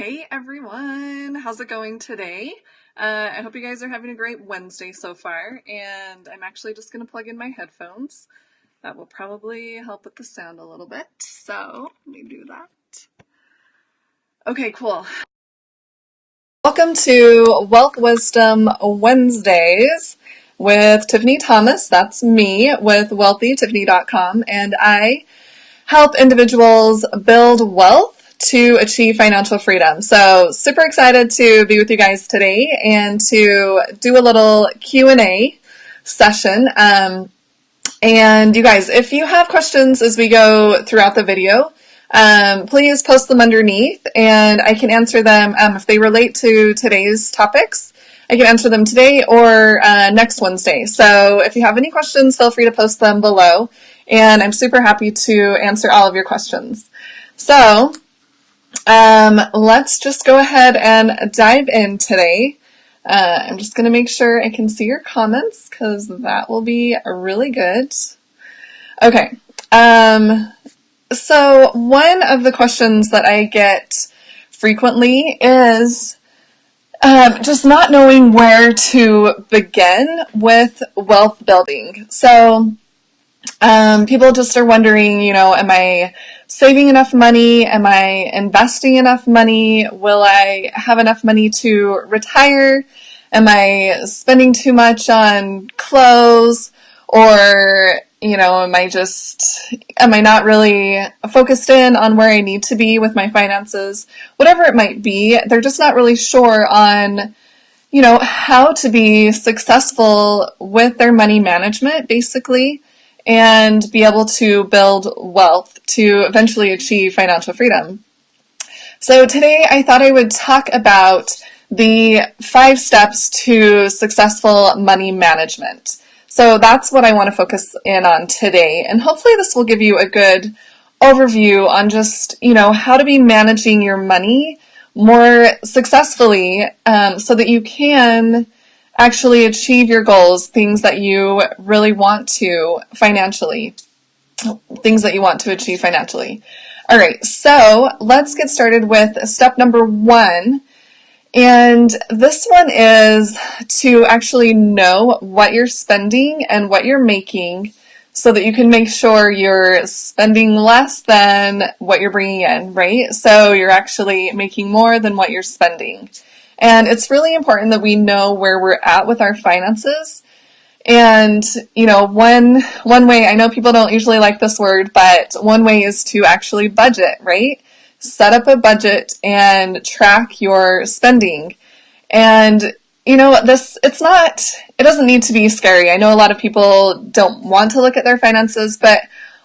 Hey everyone, how's it going today? I hope you guys are having a great Wednesday so far, and I'm actually just going to plug in my headphones. That will probably help with the sound a little bit, so let me do that. Okay, cool. Welcome to Wealth Wisdom Wednesdays with Tiffany Thomas. That's me with wealthytiffany.com, and I help individuals build wealth to achieve financial freedom. So super excited to be with you guys today and to do a little Q&A session. And you guys, if you have questions as we go throughout the video, please post them underneath and I can answer them if they relate to today's topics. I can answer them today or next Wednesday. So if you have any questions, feel free to post them below. And I'm super happy to answer all of your questions. So let's just go ahead and dive in today. I'm just going to make sure I can see your comments because that will be really good. Okay. So one of the questions that I get frequently is just not knowing where to begin with wealth building. So people just are wondering, am I saving enough money? Am I investing enough money? Will I have enough money to retire? Am I spending too much on clothes? Or, am I not really focused in on where I need to be with my finances? Whatever it might be, they're just not really sure on how to be successful with their money management, basically, and be able to build wealth to eventually achieve financial freedom. So today I thought I would talk about the 5 steps to successful money management. So that's what I want to focus in on today. And hopefully this will give you a good overview on just, how to be managing your money more successfully so that you can actually achieve your goals, things that you really want to financially, things that you want to achieve financially. All right, so let's get started with step number 1. And this one is to actually know what you're spending and what you're making so that you can make sure you're spending less than what you're bringing in, right? So you're actually making more than what you're spending. And it's really important that we know where we're at with our finances. And, one way, I know people don't usually like this word, but one way is to actually budget, right? Set up a budget and track your spending. And, it doesn't need to be scary. I know a lot of people don't want to look at their finances, but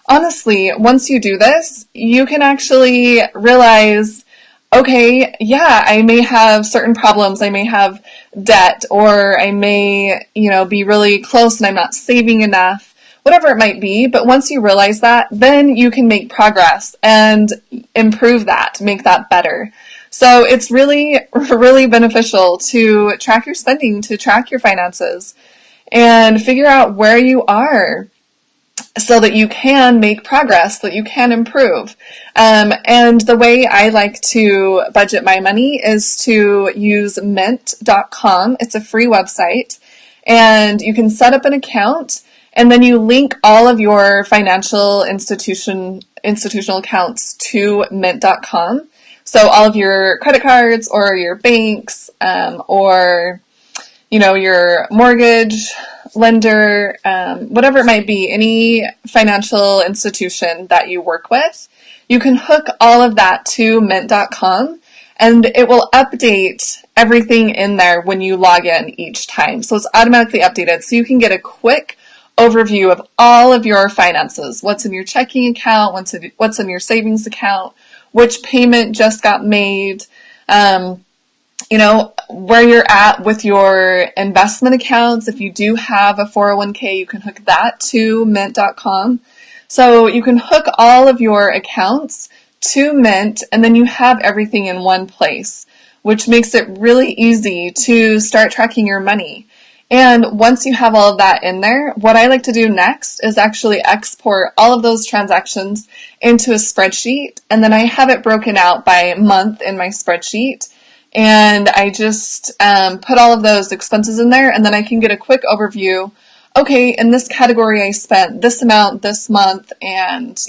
honestly, once you do this, you can actually realize, okay, yeah, I may have certain problems. I may have debt, or I may, be really close and I'm not saving enough, whatever it might be. But once you realize that, then you can make progress and improve that, make that better. So it's really, really beneficial to track your spending, to track your finances, and figure out where you are so that you can make progress, that you can improve. And the way I like to budget my money is to use mint.com. It's a free website, and you can set up an account, and then you link all of your financial institutional accounts to mint.com. So all of your credit cards or your banks, or your mortgage lender, whatever it might be, any financial institution that you work with, you can hook all of that to mint.com and it will update everything in there when you log in each time. So it's automatically updated. So you can get a quick overview of all of your finances. What's in your checking account, what's in your savings account, which payment just got made, where you're at with your investment accounts. If you do have a 401k, you can hook that to mint.com. So you can hook all of your accounts to Mint, and then you have everything in one place, which makes it really easy to start tracking your money. And once you have all of that in there, what I like to do next is actually export all of those transactions into a spreadsheet. And then I have it broken out by month in my spreadsheet. And I just put all of those expenses in there, and then I can get a quick overview. Okay, in this category, I spent this amount this month, and,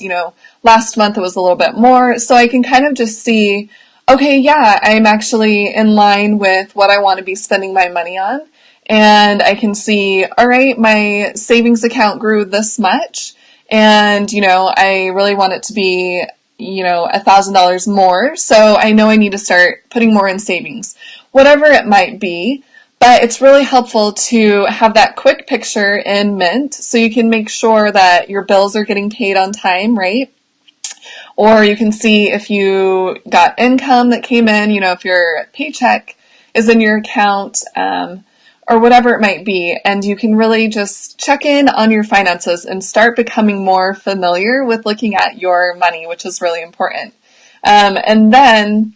last month it was a little bit more. So I can kind of just see, okay, yeah, I'm actually in line with what I want to be spending my money on. And I can see, all right, my savings account grew this much, and, I really want it to be, $1,000 more. So I know I need to start putting more in savings, whatever it might be. But it's really helpful to have that quick picture in Mint so you can make sure that your bills are getting paid on time, right? Or you can see if you got income that came in, if your paycheck is in your account, or whatever it might be. And you can really just check in on your finances and start becoming more familiar with looking at your money, which is really important. And then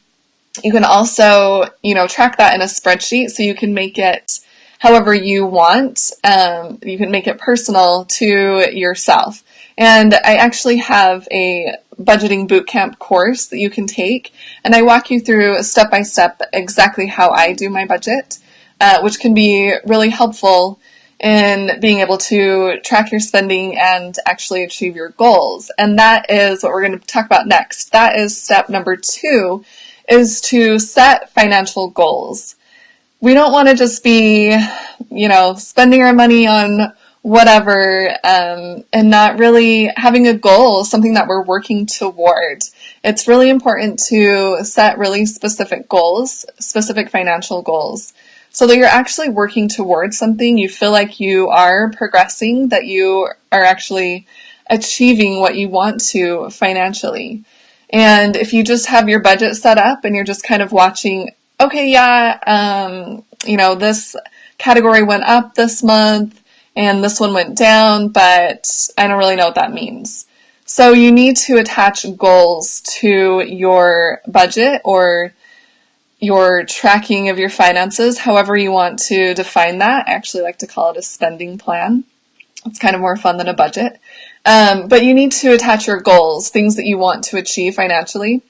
you can also, track that in a spreadsheet so you can make it however you want. You can make it personal to yourself. And I actually have a budgeting bootcamp course that you can take, and I walk you through step by step exactly how I do my budget, which can be really helpful in being able to track your spending and actually achieve your goals. And that is what we're going to talk about next. That is step number 2, is to set financial goals. We don't want to just be, spending our money on whatever, and not really having a goal, something that we're working toward. It's really important to set really specific goals, specific financial goals, so that you're actually working towards something. You feel like you are progressing, that you are actually achieving what you want to financially. And if you just have your budget set up and you're just kind of watching, okay, yeah, this category went up this month and this one went down, but I don't really know what that means. So you need to attach goals to your budget or your tracking of your finances, however you want to define that. I actually like to call it a spending plan. It's kind of more fun than a budget. But you need to attach your goals, things that you want to achieve financially,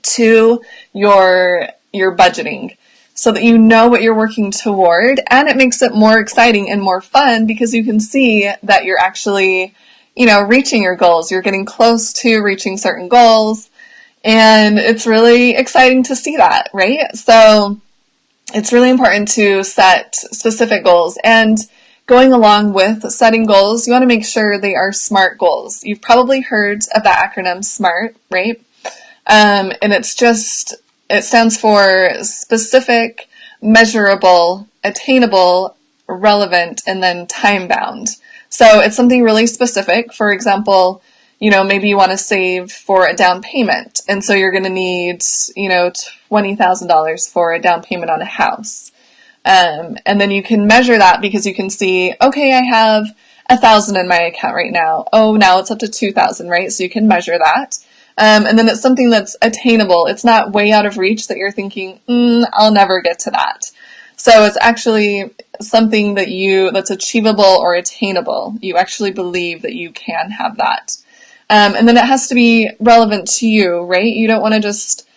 to your budgeting so that you know what you're working toward, and it makes it more exciting and more fun because you can see that you're actually, reaching your goals. You're getting close to reaching certain goals, and it's really exciting to see that, right? So it's really important to set specific goals, and going along with setting goals, you want to make sure they are SMART goals. You've probably heard of the acronym SMART, right? And it stands for specific, measurable, attainable, relevant, and then time-bound. So it's something really specific. For example, maybe you want to save for a down payment, and so you're going to need, $20,000 for a down payment on a house. And then you can measure that because you can see, okay, I have 1,000 in my account right now. Oh, now it's up to 2,000, right? So you can measure that. And then it's something that's attainable. It's not way out of reach that you're thinking, I'll never get to that. So it's actually something that's achievable or attainable. You actually believe that you can have that. And then it has to be relevant to you, right? You don't want to just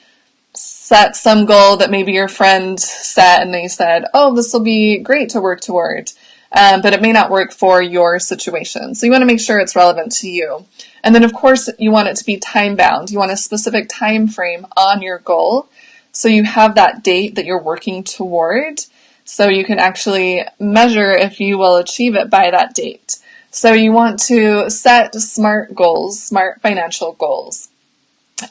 set some goal that maybe your friend set and they said, oh, this will be great to work toward. But it may not work for your situation. So you want to make sure it's relevant to you. And then, of course, you want it to be time-bound. You want a specific time frame on your goal. So you have that date that you're working toward. So you can actually measure if you will achieve it by that date. So you want to set SMART goals, SMART financial goals.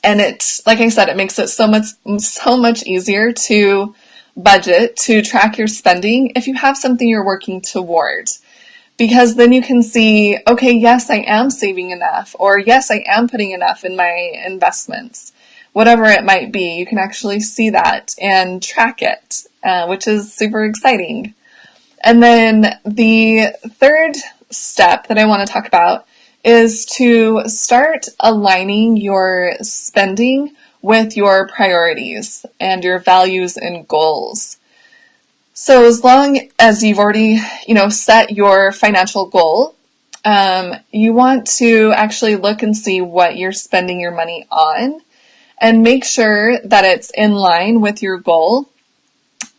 And it's, like I said, it makes it so much easier to budget, to track your spending if you have something you're working toward. Because then you can see, okay, yes, I am saving enough, or yes, I am putting enough in my investments. Whatever it might be, you can actually see that and track it, which is super exciting. And then the third step that I want to talk about is to start aligning your spending with your priorities and your values and goals. So as long as you've already, set your financial goal, you want to actually look and see what you're spending your money on and make sure that it's in line with your goal.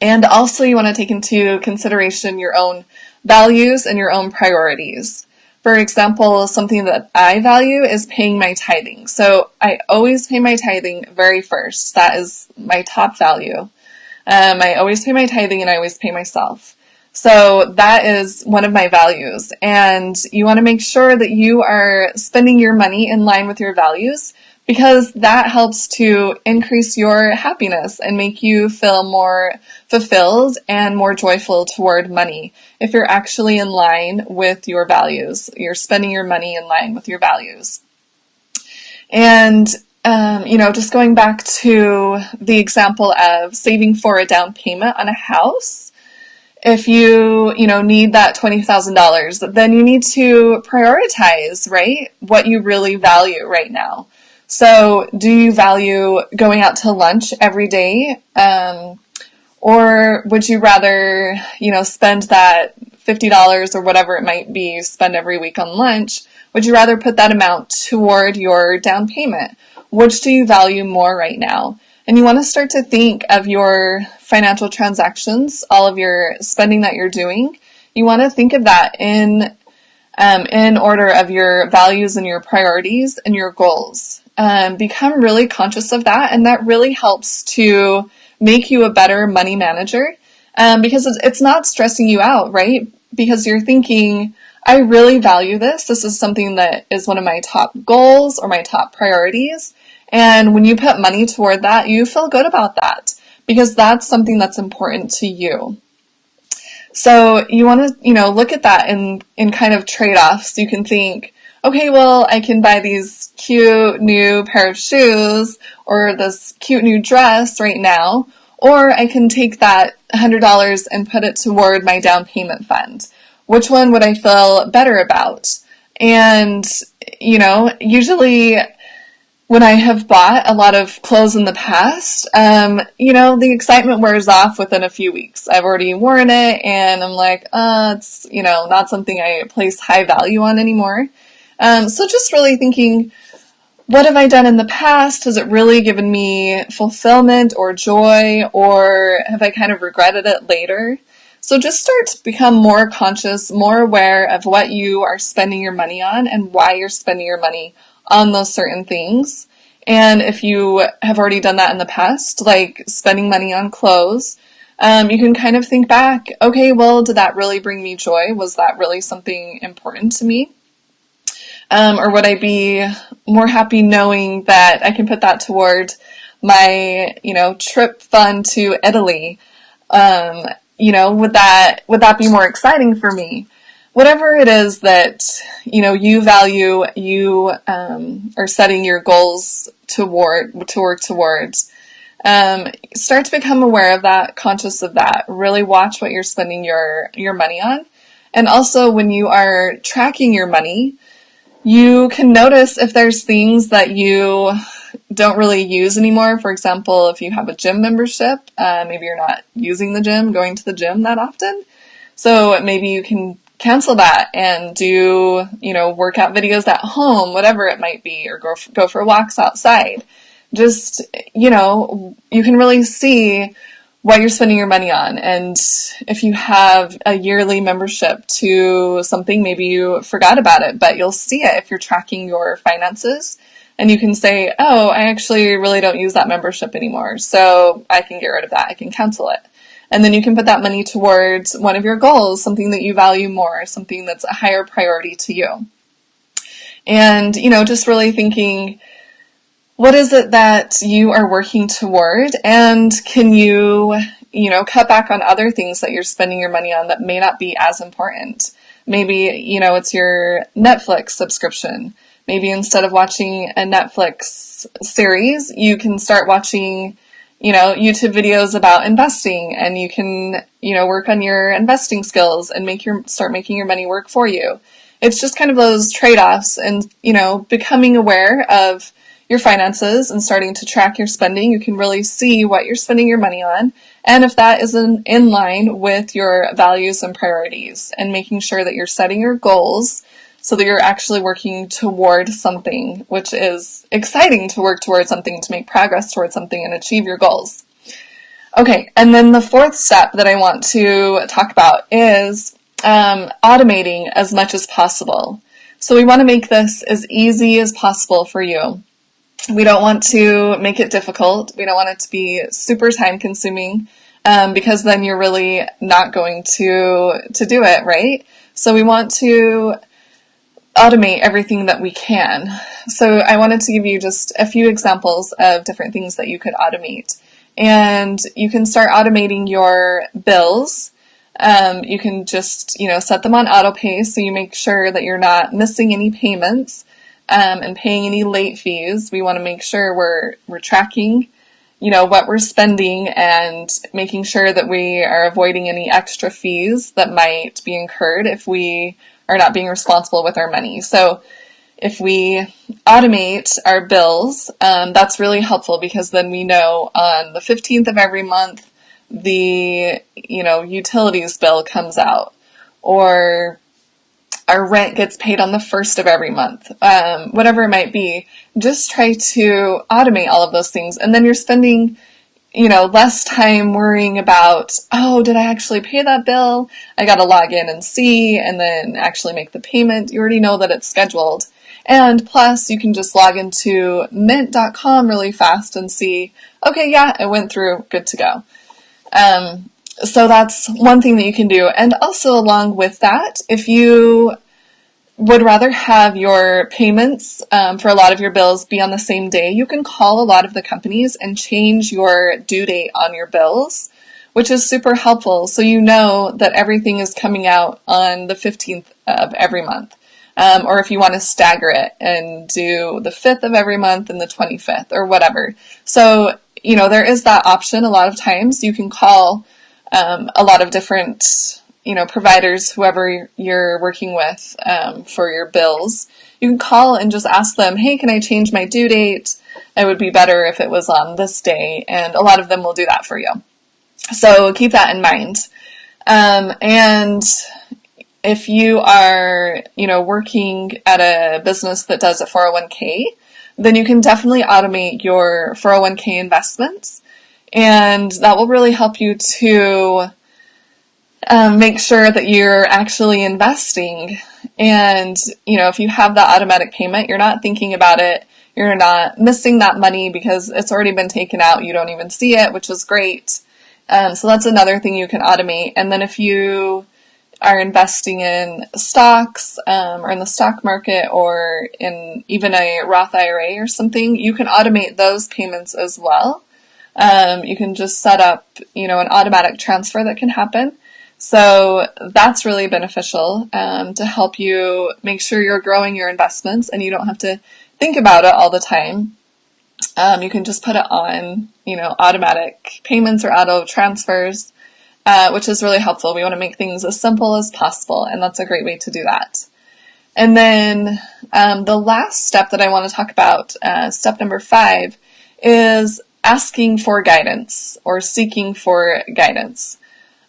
And also you want to take into consideration your own values and your own priorities. For example, something that I value is paying my tithing. So I always pay my tithing very first. That is my top value. I always pay my tithing and I always pay myself. So that is one of my values. And you want to make sure that you are spending your money in line with your values, because that helps to increase your happiness and make you feel more fulfilled and more joyful toward money. If you're actually in line with your values, you're spending your money in line with your values. And just going back to the example of saving for a down payment on a house, if you need that $20,000, then you need to prioritize, right? What you really value right now. So do you value going out to lunch every day? Or would you rather, spend that $50 or whatever it might be you spend every week on lunch? Would you rather put that amount toward your down payment? Which do you value more right now? And you want to start to think of your financial transactions, all of your spending that you're doing. You want to think of that in order of your values and your priorities and your goals. Become really conscious of that, and that really helps to make you a better money manager, because it's not stressing you out, right? Because you're thinking, I really value this. This is something that is one of my top goals or my top priorities. And when you put money toward that, you feel good about that because that's something that's important to you. So you want to, look at that in kind of trade-offs. You can think, okay, well, I can buy these cute new pair of shoes or this cute new dress right now, or I can take that $100 and put it toward my down payment fund. Which one would I feel better about? And, usually when I have bought a lot of clothes in the past, the excitement wears off within a few weeks. I've already worn it and I'm like, it's, not something I place high value on anymore. So just really thinking, what have I done in the past? Has it really given me fulfillment or joy, or have I kind of regretted it later? So just start to become more conscious, more aware of what you are spending your money on and why you're spending your money on those certain things. And if you have already done that in the past, like spending money on clothes, you can kind of think back, okay, well, did that really bring me joy? Was that really something important to me? Or would I be more happy knowing that I can put that toward my, trip fund to Italy? Would that be more exciting for me? Whatever it is that, you value, you are setting your goals to work towards. Start to become aware of that, conscious of that. Really watch what you're spending your money on. And also when you are tracking your money, you can notice if there's things that you don't really use anymore. For example, if you have a gym membership, maybe you're not using the gym, going to the gym that often. So maybe you can cancel that and do, workout videos at home, whatever it might be, or go for walks outside. Just, you can really see what you're spending your money on. And if you have a yearly membership to something, maybe you forgot about it, but you'll see it if you're tracking your finances. And you can say, oh, I actually really don't use that membership anymore, so I can get rid of that. I can cancel it. And then you can put that money towards one of your goals, something that you value more, something that's a higher priority to you. And, just really thinking, what is it that you are working toward? And can you, cut back on other things that you're spending your money on that may not be as important? Maybe, it's your Netflix subscription. Maybe instead of watching a Netflix series, you can start watching, YouTube videos about investing, and you can, work on your investing skills and start making your money work for you. It's just kind of those trade-offs and, becoming aware of your finances and starting to track your spending, you can really see what you're spending your money on and if that is in line with your values and priorities, and making sure that you're setting your goals so that you're actually working toward something, which is exciting to work towards something, to make progress towards something and achieve your goals. Okay, and then the fourth step that I want to talk about is automating as much as possible. So we want to make this as easy as possible for you. We don't want to make it difficult. We don't want it to be super time consuming, because then you're really not going to do it, right? So we want to automate everything that we can. So I wanted to give you just a few examples of different things that you could automate. And you can start automating your bills. You can just, set them on auto pay so you make sure that you're not missing any payments and paying any late fees. We want to make sure we're tracking, what we're spending and making sure that we are avoiding any extra fees that might be incurred if we are not being responsible with our money. So if we automate our bills, that's really helpful, because then we know on the 15th of every month, the, utilities bill comes out, or our rent gets paid on the 1st of every month, whatever it might be. Just try to automate all of those things. And then you're spending, less time worrying about, oh, did I actually pay that bill? I got to log in and see, and then actually make the payment. You already know that it's scheduled. And plus, you can just log into mint.com really fast and see, okay, yeah, it went through, good to go. So that's one thing that you can do. And also along with that, if you would rather have your payments for a lot of your bills be on the same day, you can call a lot of the companies and change your due date on your bills, which is super helpful. So you know that everything is coming out on the 15th of every month. Or if you want to stagger it and do the 5th of every month and the 25th or whatever. So, there is that option. A lot of times you can call a lot of different, providers, whoever you're working with for your bills. You can call and just ask them, hey, can I change my due date? It would be better if it was on this day. And a lot of them will do that for you. So keep that in mind. And if you are, working at a business that does a 401k, then you can definitely automate your 401k investments. And that will really help you to make sure that you're actually investing. And, if you have that automatic payment, you're not thinking about it. You're not missing that money because it's already been taken out. You don't even see it, which is great. So that's another thing you can automate. And then if you are investing in stocks or in the stock market or in even a Roth IRA or something, you can automate those payments as well. You can just set up, an automatic transfer that can happen. So that's really beneficial to help you make sure you're growing your investments and you don't have to think about it all the time. You can just put it on, automatic payments or auto transfers. Which is really helpful. We want to make things as simple as possible, and that's a great way to do that. And then the last step that I want to talk about, step number 5, is asking for guidance or seeking for guidance.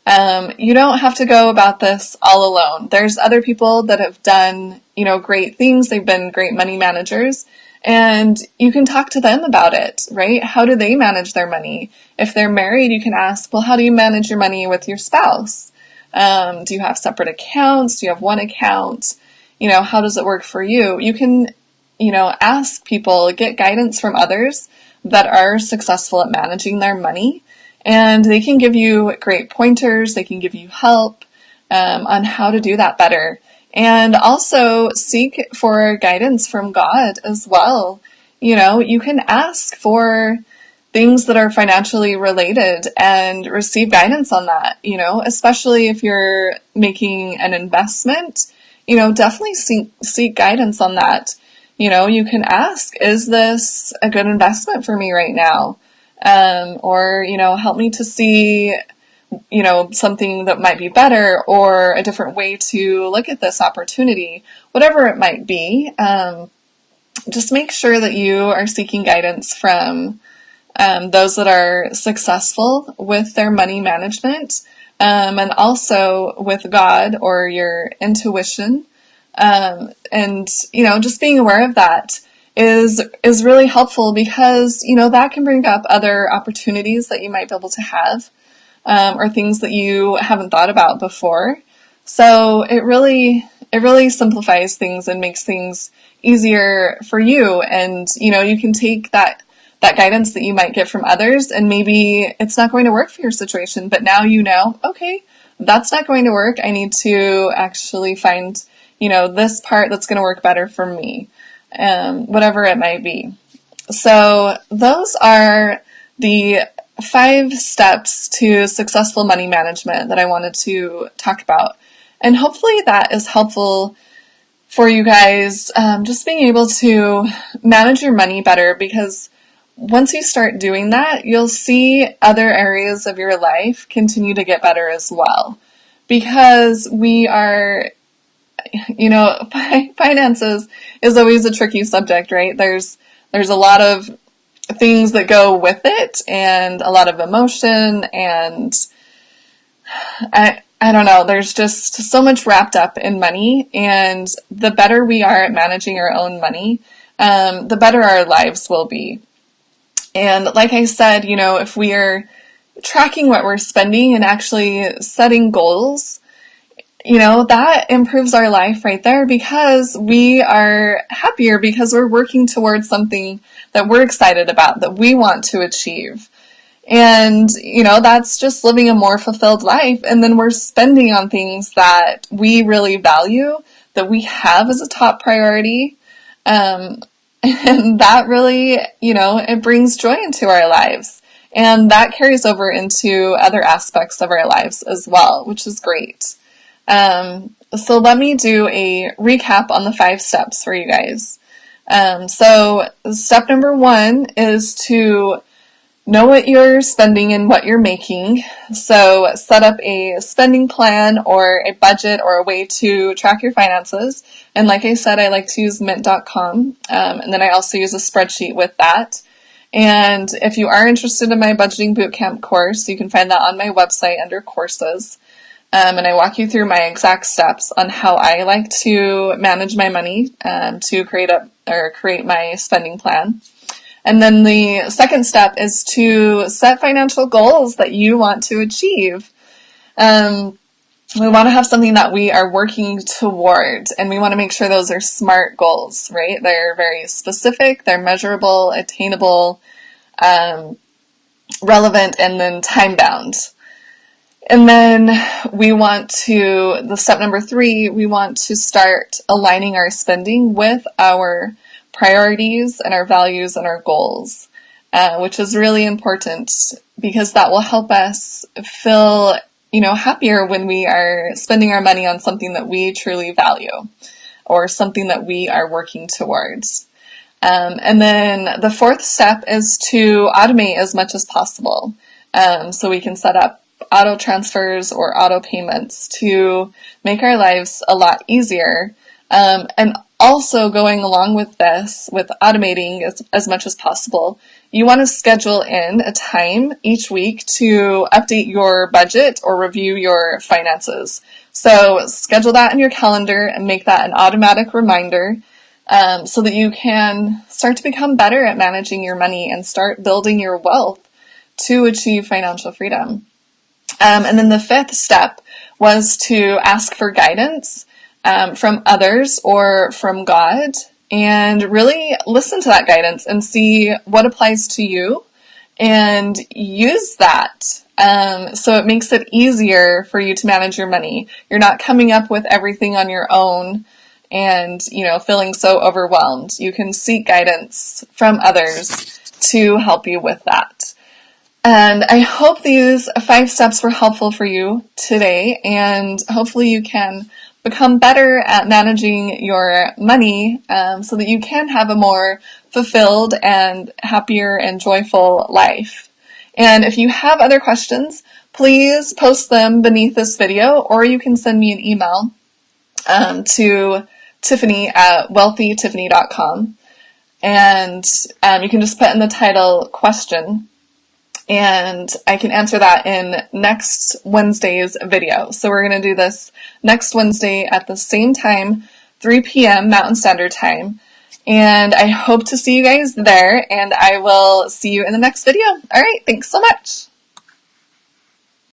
You don't have to go about this all alone. There's other people that have done, great things. They've been great money managers. And you can talk to them about it, right? How do they manage their money? If they're married, you can ask, well, how do you manage your money with your spouse? Do you have separate accounts? Do you have one account? How does it work for you? You can, ask people, get guidance from others that are successful at managing their money. And they can give you great pointers. They can give you help on how to do that better. And also seek for guidance from God as well. You can ask for things that are financially related and receive guidance on that, especially if you're making an investment, definitely seek guidance on that. You can ask, is this a good investment for me right now? Or, help me to see something that might be better or a different way to look at this opportunity, whatever it might be. just make sure that you are seeking guidance from those that are successful with their money management, and also with God or your intuition. And, just being aware of that is really helpful because, that can bring up other opportunities that you might be able to have, or things that you haven't thought about before. So it really simplifies things and makes things easier for you. And, you can take that guidance that you might get from others, and maybe it's not going to work for your situation, but now okay, that's not going to work. I need to actually find, this part that's going to work better for me, whatever it might be. So those are the 5 steps to successful money management that I wanted to talk about. And hopefully that is helpful for you guys, just being able to manage your money better, because once you start doing that, you'll see other areas of your life continue to get better as well. Because we are, finances is always a tricky subject, right? There's a lot of things that go with it, and a lot of emotion, and I don't know, there's just so much wrapped up in money, and the better we are at managing our own money, the better our lives will be. And like I said, if we are tracking what we're spending and actually setting goals, that improves our life right there, because we are happier because we're working towards something that we're excited about, that we want to achieve. And, that's just living a more fulfilled life. And then we're spending on things that we really value, that we have as a top priority. And that really, it brings joy into our lives. And that carries over into other aspects of our lives as well, which is great. So let me do a recap on the 5 steps for you guys. So step number 1 is to know what you're spending and what you're making. So set up a spending plan or a budget or a way to track your finances. And like I said, I like to use mint.com. And then I also use a spreadsheet with that. And if you are interested in my budgeting bootcamp course, you can find that on my website under courses. And I walk you through my exact steps on how I like to manage my money, to create my spending plan. And then the second step is to set financial goals that you want to achieve. We want to have something that we are working toward, and we want to make sure those are SMART goals, right? They're very specific, they're measurable, attainable, relevant, and then time-bound. And then the step number 3, we want to start aligning our spending with our priorities and our values and our goals, which is really important, because that will help us feel, happier when we are spending our money on something that we truly value or something that we are working towards. And then the 4th step is to automate as much as possible. So we can set up auto transfers or auto payments to make our lives a lot easier. And also going along with this, with automating as much as possible, you want to schedule in a time each week to update your budget or review your finances. So schedule that in your calendar and make that an automatic reminder, so that you can start to become better at managing your money and start building your wealth to achieve financial freedom. And then the 5th step was to ask for guidance from others or from God, and really listen to that guidance and see what applies to you and use that. So it makes it easier for you to manage your money. You're not coming up with everything on your own and, feeling so overwhelmed. You can seek guidance from others to help you with that. And I hope these 5 steps were helpful for you today, and hopefully you can become better at managing your money, so that you can have a more fulfilled and happier and joyful life. And if you have other questions, please post them beneath this video, or you can send me an email to Tiffany at wealthytiffany.com. and you can just put in the title question, and I can answer that in next Wednesday's video. So we're going to do this next Wednesday at the same time, 3 p.m. Mountain Standard Time. And I hope to see you guys there, and I will see you in the next video. All right, thanks so much.